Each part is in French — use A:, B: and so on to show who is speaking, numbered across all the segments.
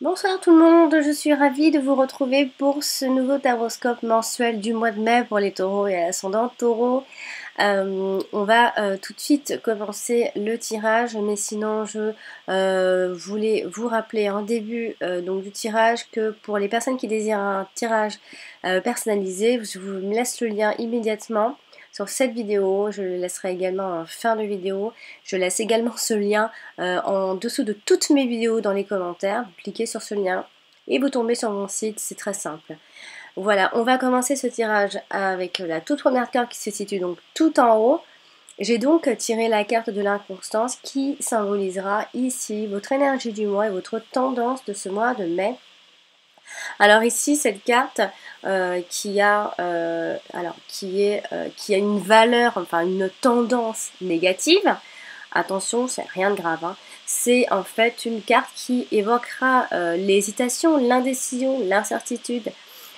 A: Bonsoir tout le monde, je suis ravie de vous retrouver pour ce nouveau taroscope mensuel du mois de mai pour les taureaux et ascendants taureaux. On va tout de suite commencer le tirage, mais sinon je voulais vous rappeler en début donc du tirage que pour les personnes qui désirent un tirage personnalisé, je vous laisse le lien immédiatement sur cette vidéo, je le laisserai également en fin de vidéo. Je laisse également ce lien en dessous de toutes mes vidéos dans les commentaires. Vous cliquez sur ce lien et vous tombez sur mon site, c'est très simple. Voilà, on va commencer ce tirage avec la toute première carte qui se situe donc tout en haut. J'ai donc tiré la carte de l'inconstance qui symbolisera ici votre énergie du mois et votre tendance de ce mois de mai. Alors ici, cette carte qui a une valeur, enfin une tendance négative, attention, c'est rien de grave, hein. C'est en fait une carte qui évoquera l'hésitation, l'indécision, l'incertitude,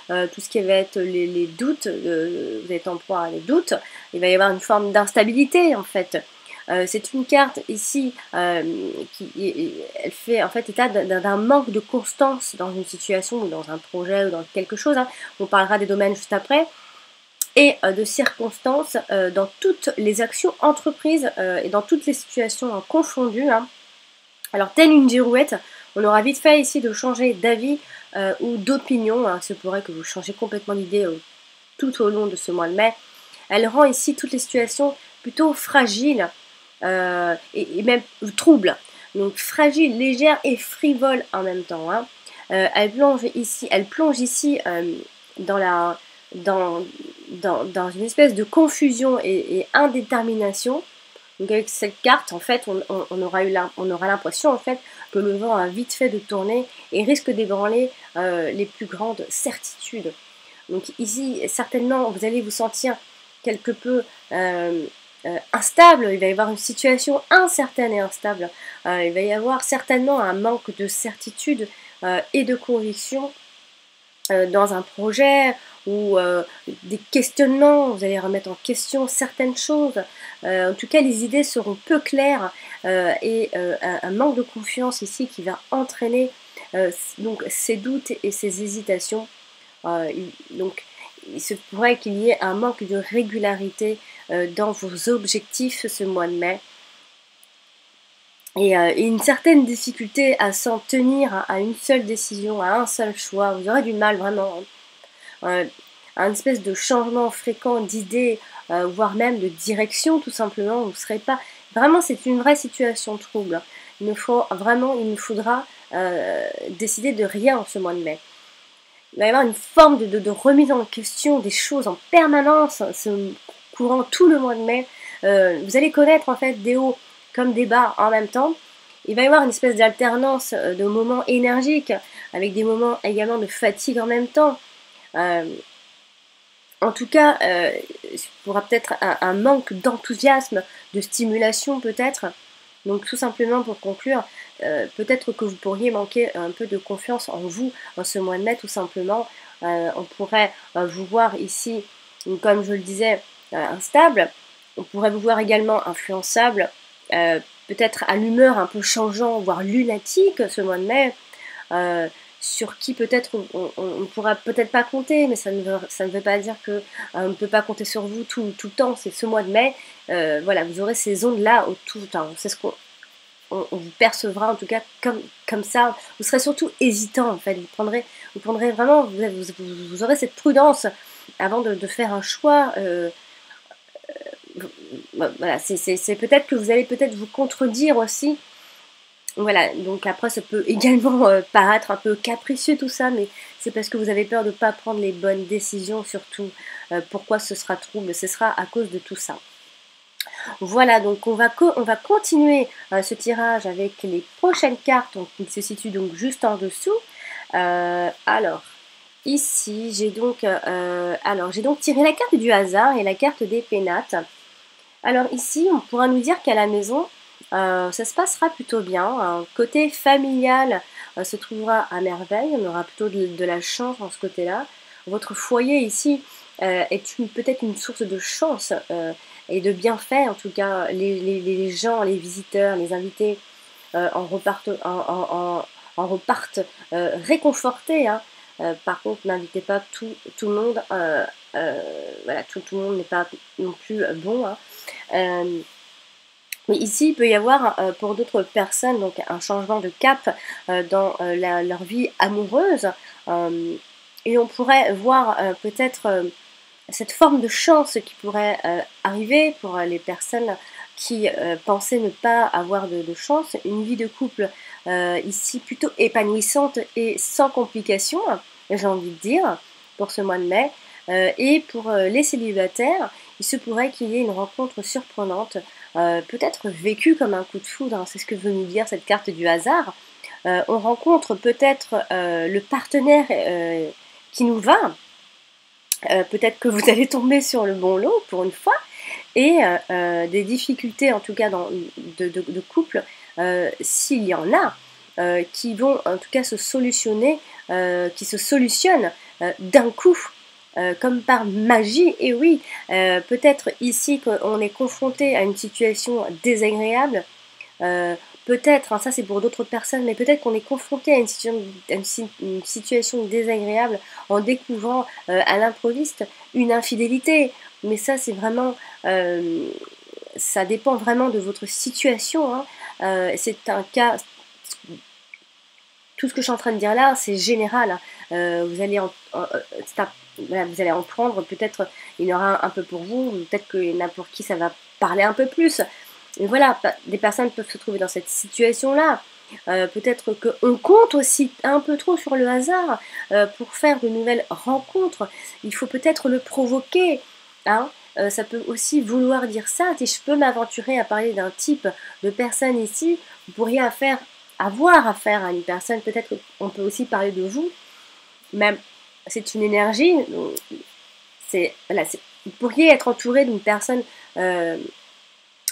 A: tout ce qui va être les doutes, vous êtes en proie à les doutes, il va y avoir une forme d'instabilité en fait. C'est une carte ici elle fait en fait état d'un manque de constance dans une situation ou dans un projet ou dans quelque chose, hein. On parlera des domaines juste après. Et de circonstances dans toutes les actions entreprises et dans toutes les situations confondues, hein. Alors telle une girouette, on aura vite fait ici de changer d'avis ou d'opinion, hein. Il se pourrait que vous changez complètement d'idée tout au long de ce mois de mai. Elle rend ici toutes les situations plutôt fragiles et même troubles. Donc fragile, légère et frivole en même temps, hein. Elle plonge ici dans, la, dans une espèce de confusion et indétermination. Donc avec cette carte, en fait, on aura l'impression en fait que le vent a vite fait de tourner et risque d'ébranler les plus grandes certitudes. Donc ici, certainement, vous allez vous sentir quelque peu instable, il va y avoir une situation incertaine et instable, il va y avoir certainement un manque de certitude et de conviction dans un projet ou des questionnements, vous allez remettre en question certaines choses. En tout cas, les idées seront peu claires et un manque de confiance ici qui va entraîner donc ces doutes et ces hésitations. Donc, il se pourrait qu'il y ait un manque de régularité dans vos objectifs ce mois de mai. Et une certaine difficulté à s'en tenir à une seule décision, à un seul choix. Vous aurez du mal vraiment, hein. Un espèce de changement fréquent d'idées, voire même de direction tout simplement. Vous ne serez pas... Vraiment, c'est une vraie situation trouble. Il nous faudra décider de rien en ce mois de mai. Il va y avoir une forme de remise en question des choses en permanence, courant tout le mois de mai. Vous allez connaître en fait des hauts comme des bas en même temps. Il va y avoir une espèce d'alternance de moments énergiques, avec des moments également de fatigue en même temps. En tout cas, il pourra peut-être un manque d'enthousiasme, de stimulation peut-être. Donc tout simplement pour conclure, peut-être que vous pourriez manquer un peu de confiance en vous en ce mois de mai tout simplement. On pourrait vous voir ici, comme je le disais, instable. On pourrait vous voir également influençable, peut-être à l'humeur un peu changeant, voire lunatique ce mois de mai. Sur qui peut-être on ne pourra peut-être pas compter, mais ça ne veut pas dire que on ne peut pas compter sur vous tout le temps. C'est ce mois de mai, voilà, vous aurez ces ondes-là tout le temps. C'est ce qu'on vous percevra en tout cas comme ça. Vous serez surtout hésitant en fait. Vous prendrez vraiment, vous aurez cette prudence avant de faire un choix. Voilà, c'est peut-être que vous allez peut-être vous contredire aussi. Voilà, donc après ça peut également paraître un peu capricieux tout ça, mais c'est parce que vous avez peur de ne pas prendre les bonnes décisions, surtout. Pourquoi ce sera trouble? Ce sera à cause de tout ça. Voilà, donc on va continuer ce tirage avec les prochaines cartes qui se situent donc juste en dessous. Alors, ici, j'ai donc tiré la carte du hasard et la carte des pénates. Alors ici, on pourra nous dire qu'à la maison, ça se passera plutôt bien. Côté familial se trouvera à merveille, on aura plutôt de la chance dans ce côté-là. Votre foyer ici est peut-être une source de chance et de bienfaits. En tout cas, les gens, les visiteurs, les invités en repartent réconfortés, hein. Par contre, n'invitez pas tout le monde, voilà, tout le monde n'est pas non plus bon, hein. Mais ici, il peut y avoir pour d'autres personnes donc un changement de cap dans leur vie amoureuse. Et on pourrait voir peut-être cette forme de chance qui pourrait arriver pour les personnes qui pensaient ne pas avoir de chance. Une vie de couple ici plutôt épanouissante et sans complications, j'ai envie de dire, pour ce mois de mai. Et pour les célibataires, il se pourrait qu'il y ait une rencontre surprenante, peut-être vécue comme un coup de foudre, hein, c'est ce que veut nous dire cette carte du hasard. On rencontre peut-être le partenaire qui nous va, peut-être que vous allez tomber sur le bon lot pour une fois, et des difficultés en tout cas de couple, s'il y en a, qui vont en tout cas se solutionner, qui se solutionnent d'un coup. Comme par magie, et oui, peut-être ici qu'on est confronté à une situation désagréable, peut-être, hein, ça c'est pour d'autres personnes, mais peut-être qu'on est confronté à une situation désagréable en découvrant à l'improviste une infidélité, mais ça c'est vraiment, ça dépend vraiment de votre situation, hein. C'est un cas, tout ce que je suis en train de dire là, c'est général, hein. Vous allez voilà, vous allez en prendre, peut-être il y en aura un peu pour vous, peut-être qu'il y en a pour qui ça va parler un peu plus. Et voilà, des personnes peuvent se trouver dans cette situation-là. Peut-être qu'on compte aussi un peu trop sur le hasard pour faire de nouvelles rencontres. Il faut peut-être le provoquer, hein. Ça peut aussi vouloir dire ça. Si je peux m'aventurer à parler d'un type de personne ici, vous pourriez avoir affaire à une personne, peut-être qu'on peut aussi parler de vous, même c'est une énergie, voilà, vous pourriez être entouré d'une personne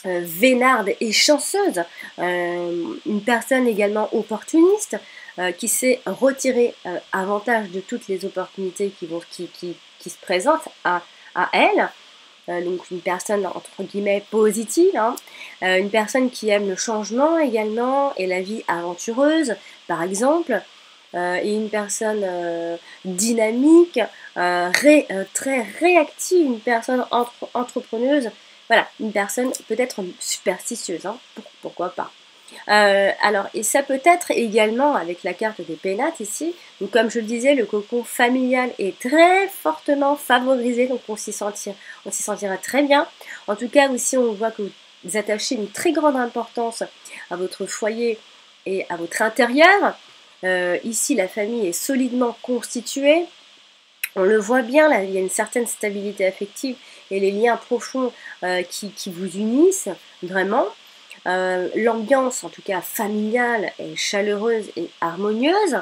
A: vénarde et chanceuse, une personne également opportuniste, qui sait retirer avantage de toutes les opportunités qui se présentent à elle. Donc une personne entre guillemets positive, hein. Une personne qui aime le changement également et la vie aventureuse par exemple, et une personne dynamique, très réactive, une personne entrepreneuse, voilà, une personne peut-être superstitieuse, hein, pourquoi pas. Alors, et ça peut être également avec la carte des pénates ici, donc comme je le disais, le cocon familial est très fortement favorisé, donc on s'y sentira très bien. En tout cas, aussi, on voit que vous attachez une très grande importance à votre foyer et à votre intérieur. Ici, la famille est solidement constituée. On le voit bien, là, il y a une certaine stabilité affective et les liens profonds qui vous unissent vraiment. L'ambiance, en tout cas familiale, est chaleureuse et harmonieuse.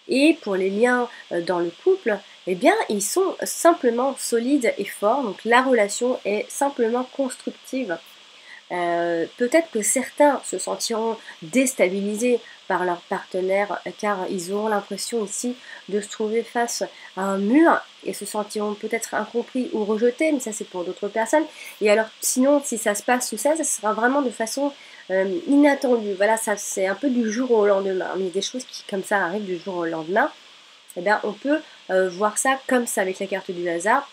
A: Et pour les liens dans le couple, eh bien, ils sont simplement solides et forts. Donc la relation est simplement constructive. Peut-être que certains se sentiront déstabilisés par leur partenaire car ils auront l'impression ici de se trouver face à un mur et se sentiront peut-être incompris ou rejetés, mais ça c'est pour d'autres personnes. Et alors sinon, si ça se passe tout ça, ça sera vraiment de façon inattendue. Voilà, ça c'est un peu du jour au lendemain. Mais il y a des choses qui comme ça arrivent du jour au lendemain. Eh bien, on peut voir ça comme ça avec la carte du hasard.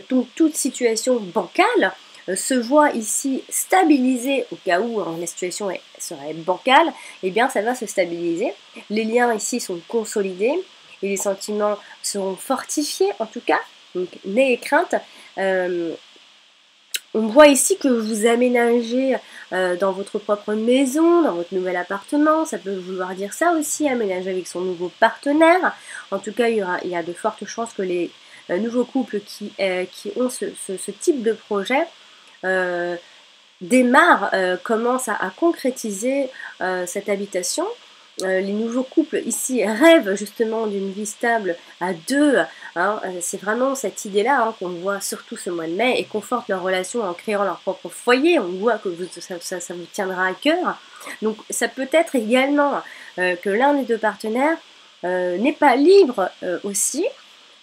A: Donc toute situation bancale se voit ici stabilisée au cas où la situation serait bancale, eh bien ça va se stabiliser. Les liens ici sont consolidés et les sentiments seront fortifiés en tout cas, donc n'ayez crainte. On voit ici que vous aménagez dans votre propre maison, dans votre nouvel appartement, ça peut vouloir dire ça aussi, aménager avec son nouveau partenaire. En tout cas, il y a de fortes chances que les nouveaux couples qui ont ce type de projet démarrent, commencent à concrétiser cette habitation. Les nouveaux couples ici rêvent justement d'une vie stable à deux, hein. C'est vraiment cette idée-là hein, qu'on voit surtout ce mois de mai et confortent leur relation en créant leur propre foyer. On voit que ça vous tiendra à cœur. Donc ça peut être également que l'un des deux partenaires n'est pas libre aussi.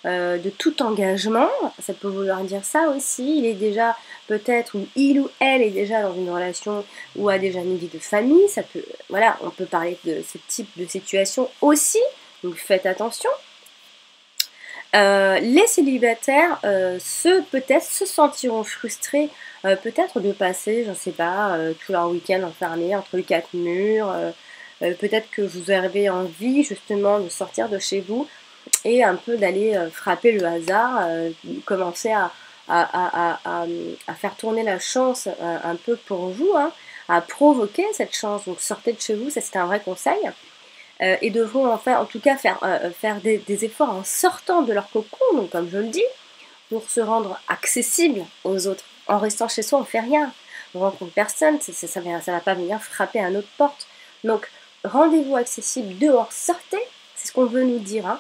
A: de tout engagement, ça peut vouloir dire ça aussi, il est déjà peut-être, ou il ou elle est déjà dans une relation ou a déjà une vie de famille, ça peut, voilà, on peut parler de ce type de situation aussi, donc faites attention. Les célibataires peut-être se sentiront frustrés peut-être de passer, je ne sais pas, tout leur week-end enfermés entre les quatre murs. Peut-être que vous avez envie justement de sortir de chez vous et un peu d'aller frapper le hasard, commencer à faire tourner la chance un peu pour vous, hein, à provoquer cette chance. Donc sortez de chez vous, ça c'est un vrai conseil. Et devront en tout cas faire des efforts en sortant de leur cocon, donc comme je le dis, pour se rendre accessible aux autres. En restant chez soi, on ne fait rien. On rencontre personne, ça va pas venir frapper à notre porte. Donc, rendez-vous accessible dehors, sortez, c'est ce qu'on veut nous dire.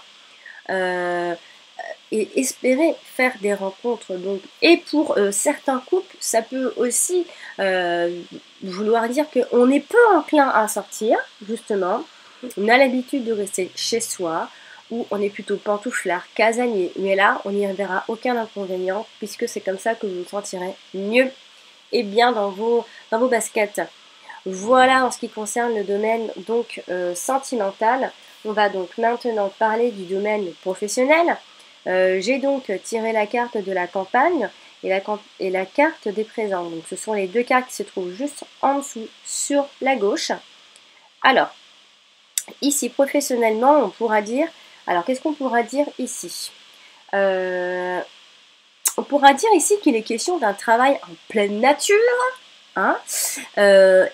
A: Hein. Et espérer faire des rencontres. Donc. Et pour certains couples, ça peut aussi vouloir dire qu'on est peu enclin à sortir, justement. On a l'habitude de rester chez soi, où on est plutôt pantouflard, casanier. Mais là, on n'y verra aucun inconvénient, puisque c'est comme ça que vous vous sentirez mieux et bien dans vos baskets. Voilà en ce qui concerne le domaine donc sentimental. On va donc maintenant parler du domaine professionnel. J'ai donc tiré la carte de la campagne et la carte des présents. Donc ce sont les deux cartes qui se trouvent juste en dessous sur la gauche. Alors, ici professionnellement, on pourra dire... Alors qu'est-ce qu'on pourra dire ici on pourra dire ici qu'il est question d'un travail en pleine nature, hein,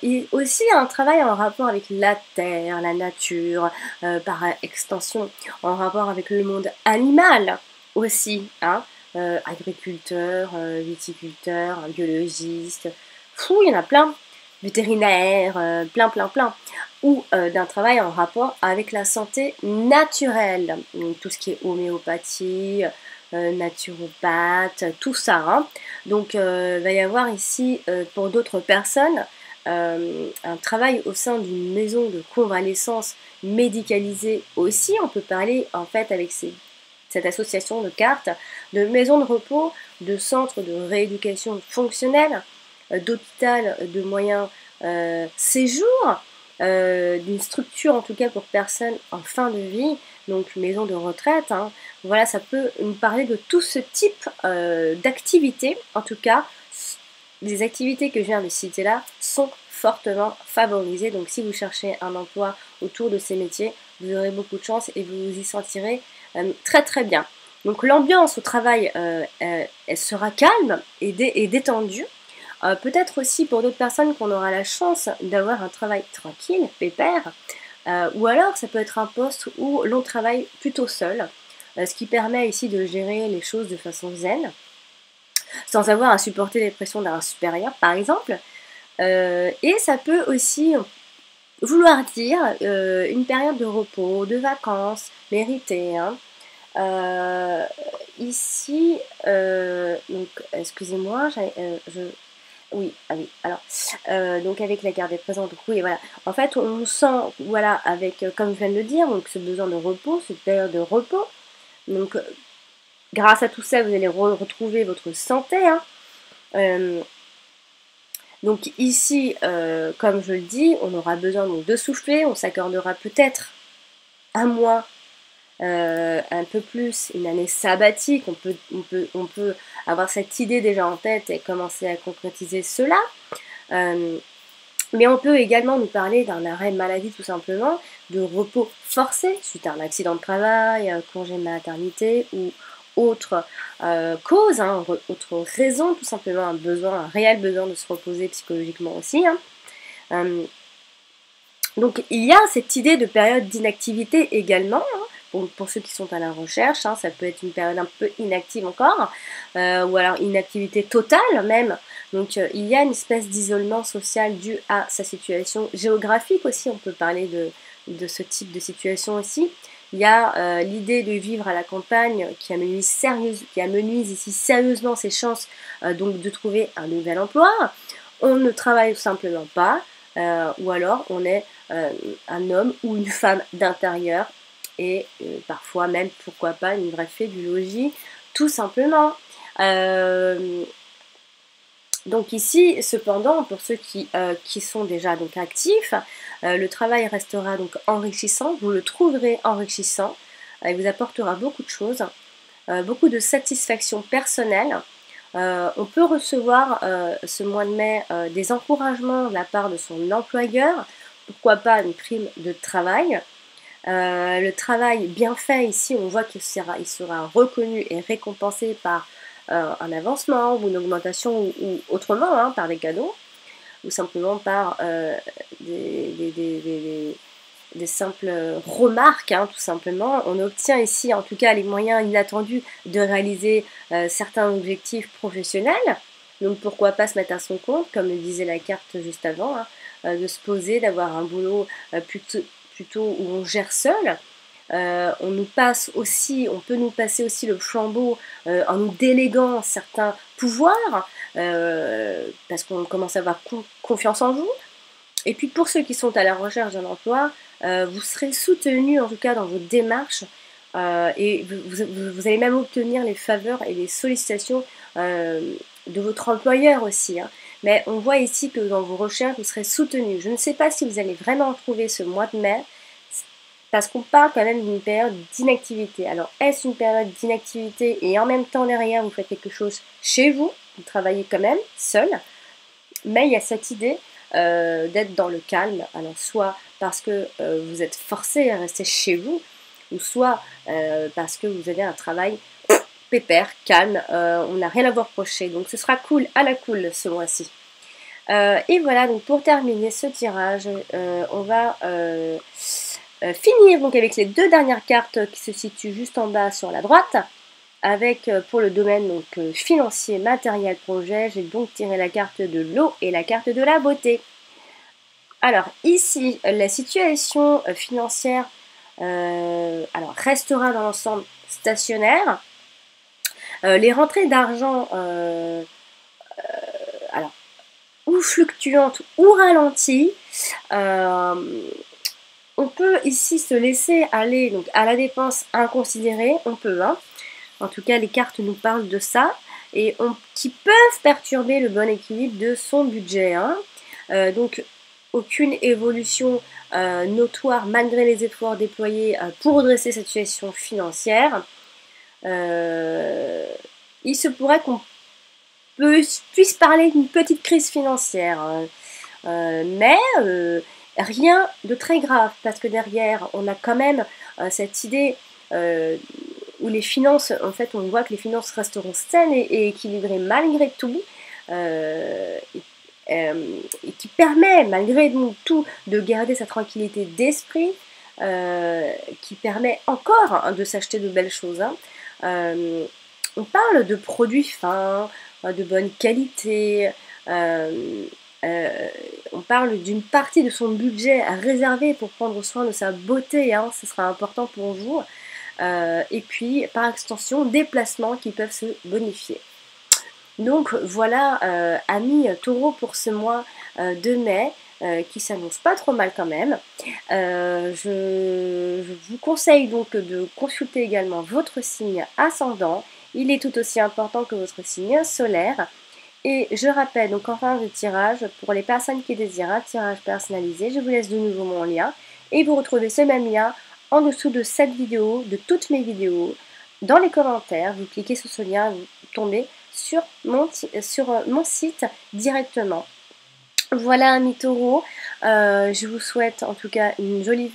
A: et aussi un travail en rapport avec la terre, la nature, par extension, en rapport avec le monde animal aussi, hein, agriculteur, viticulteur, biologiste, fou, il y en a plein, vétérinaire, plein, ou d'un travail en rapport avec la santé naturelle, donc tout ce qui est homéopathie, naturopathe, tout ça. Hein. Donc il va y avoir ici pour d'autres personnes un travail au sein d'une maison de convalescence médicalisée aussi. On peut parler en fait avec cette association de cartes de maison de repos, de centre de rééducation fonctionnelle, d'hôpital de moyens séjours, d'une structure en tout cas pour personnes en fin de vie, donc maison de retraite. Hein. Voilà, ça peut nous parler de tout ce type d'activités. En tout cas, les activités que je viens de citer là sont fortement favorisées. Donc si vous cherchez un emploi autour de ces métiers, vous aurez beaucoup de chance et vous vous y sentirez très bien. Donc l'ambiance au travail elle sera calme et détendue. Peut-être aussi pour d'autres personnes qu'on aura la chance d'avoir un travail tranquille, pépère, ou alors ça peut être un poste où l'on travaille plutôt seul, ce qui permet ici de gérer les choses de façon zen, sans avoir à supporter les pressions d'un supérieur par exemple. Et ça peut aussi vouloir dire une période de repos, de vacances méritées. Hein. Ici, donc excusez-moi, oui, ah oui, alors, donc avec la garde des présents, donc oui, voilà. En fait, on sent, voilà, avec, comme je viens de le dire, donc ce besoin de repos, cette période de repos. Donc, grâce à tout ça, vous allez retrouver votre santé. Hein. Donc ici, comme je le dis, on aura besoin donc, de souffler, on s'accordera peut-être un mois un peu plus, une année sabbatique, on peut avoir cette idée déjà en tête et commencer à concrétiser cela. Mais on peut également nous parler d'un arrêt maladie tout simplement, de repos forcé suite à un accident de travail, congé de maternité ou autre cause, hein, autre raison, tout simplement un réel besoin de se reposer psychologiquement aussi. Hein. Donc il y a cette idée de période d'inactivité également, hein, pour ceux qui sont à la recherche, hein, ça peut être une période un peu inactive encore, ou alors inactivité totale même. Donc il y a une espèce d'isolement social dû à sa situation géographique aussi, on peut parler de ce type de situation aussi. Il y a l'idée de vivre à la campagne qui amenuise ici sérieusement ses chances donc de trouver un nouvel emploi. On ne travaille tout simplement pas, ou alors on est un homme ou une femme d'intérieur et parfois même, pourquoi pas, une vraie fée du logis, tout simplement. Donc ici, cependant, pour ceux qui sont déjà donc actifs, le travail restera donc enrichissant, vous le trouverez enrichissant, il vous apportera beaucoup de choses, beaucoup de satisfaction personnelle. On peut recevoir ce mois de mai des encouragements de la part de son employeur, pourquoi pas une prime de travail. Le travail bien fait ici, on voit qu'il sera reconnu et récompensé par un avancement ou une augmentation ou autrement, hein, par des cadeaux ou simplement par des simples remarques, hein, tout simplement. On obtient ici en tout cas les moyens inattendus de réaliser certains objectifs professionnels. Donc pourquoi pas se mettre à son compte, comme le disait la carte juste avant, hein, de se poser, d'avoir un boulot plutôt où on gère seul. On peut nous passer aussi le flambeau en nous déléguant certains pouvoirs, parce qu'on commence à avoir confiance en vous. Et puis pour ceux qui sont à la recherche d'un emploi, vous serez soutenus en tout cas dans vos démarches, et vous allez même obtenir les faveurs et les sollicitations de votre employeur aussi, hein. Mais on voit ici que dans vos recherches, vous serez soutenus. Je ne sais pas si vous allez vraiment en trouver ce mois de mai, parce qu'on parle quand même d'une période d'inactivité. Alors, est-ce une période d'inactivité et en même temps derrière, vous faites quelque chose chez vous, vous travaillez quand même seul, mais il y a cette idée d'être dans le calme. Alors, soit parce que vous êtes forcé à rester chez vous, ou soit parce que vous avez un travail pépère, calme, on n'a rien à vous reprocher. Donc, ce sera cool, à la cool ce mois-ci. Et voilà, donc pour terminer ce tirage, on va finir donc avec les deux dernières cartes qui se situent juste en bas sur la droite, avec pour le domaine donc, financier, matériel, projet. J'ai donc tiré la carte de l'eau et la carte de la beauté. Alors ici, la situation financière alors, restera dans l'ensemble stationnaire. Les rentrées d'argent alors, ou fluctuantes ou ralenties. On peut ici se laisser aller donc, à la dépense inconsidérée, on peut, hein. En tout cas les cartes nous parlent de ça, et qui peuvent perturber le bon équilibre de son budget, hein. Donc aucune évolution notoire malgré les efforts déployés pour redresser cette situation financière. Il se pourrait qu'on puisse parler d'une petite crise financière, mais rien de très grave, parce que derrière, on a quand même cette idée où les finances, en fait, on voit que les finances resteront saines et équilibrées malgré tout, et qui permet, malgré tout, de garder sa tranquillité d'esprit, qui permet encore, hein, de s'acheter de belles choses, hein. On parle de produits fins, de bonne qualité, on parle d'une partie de son budget à réserver pour prendre soin de sa beauté, hein, ce sera important pour vous. Et puis, par extension, des placements qui peuvent se bonifier. Donc voilà, amis taureaux, pour ce mois de mai, qui s'annonce pas trop mal quand même. Je vous conseille donc de consulter également votre signe ascendant. Il est tout aussi important que votre signe solaire. Et je rappelle donc en fin de tirage, pour les personnes qui désirent un tirage personnalisé, je vous laisse de nouveau mon lien. Et vous retrouvez ce même lien en dessous de cette vidéo, de toutes mes vidéos, dans les commentaires. Vous cliquez sur ce lien, vous tombez sur mon site directement. Voilà, amis taureaux, je vous souhaite en tout cas une jolie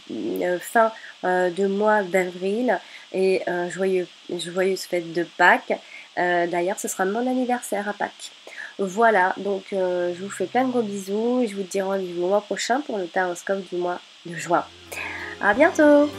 A: fin de mois d'avril et joyeuse fête de Pâques. D'ailleurs, ce sera mon anniversaire à Pâques. Voilà, donc je vous fais plein de gros bisous et je vous dis rendez-vous le mois prochain pour le taroscope du mois de juin. À bientôt!